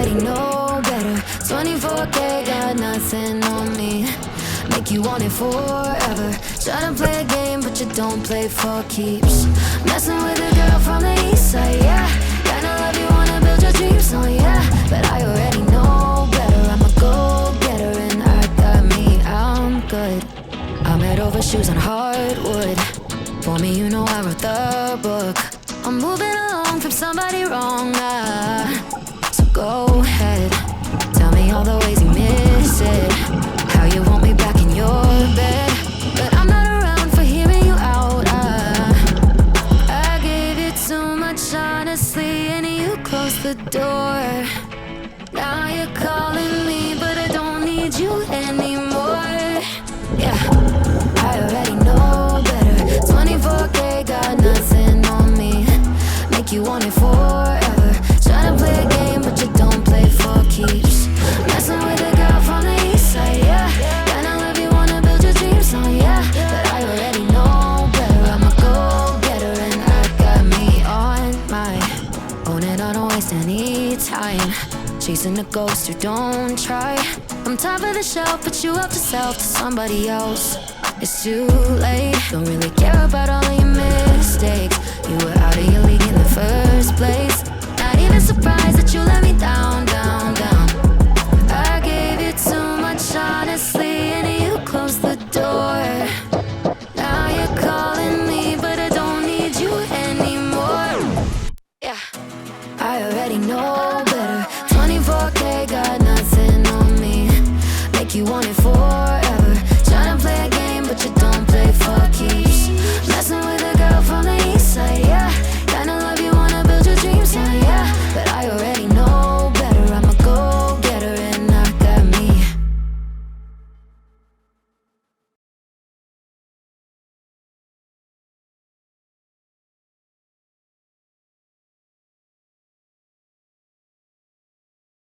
already know better. 24K got nothing on me. Make you want it forever. Try to play a game, but you don't play for keeps. Messing with a girl from the east side, yeah. Kinda love you, wanna build your dreams on, yeah. But I already know better. I'm a go-getter and I got me, I'm good. I'm head over shoes on hardwood. For me, you know I wrote the book. I'm moving along from somebody wrong, so go ahead. Tell me all the ways you miss it. How you want me back in your bed. But I'm not around for hearing you out, I gave you too much honestly, and you closed the door. Now you're calling me, but I don't need you anymore. Yeah, I already know better. 24K got nothing on me. Make you want it forever. Try to play a game, but you don't play for keeps. Messing with a girl from the east side, yeah. And I love you, wanna build your dreams on, yeah. But I already know better. I'm a go-getter and I got me on my own, and I don't waste any time chasing a ghost who don't try. I'm top of the shelf, but you up to self to somebody else. It's too late. Don't really care about all of your mistakes. You were out of your league in the first place. Not even surprised that you let me down, down, down. I gave you too much honestly, and you closed the door. Now you're calling me, but I don't need you anymore. Yeah, I already know better. 24K got nothing on me. Make you want it for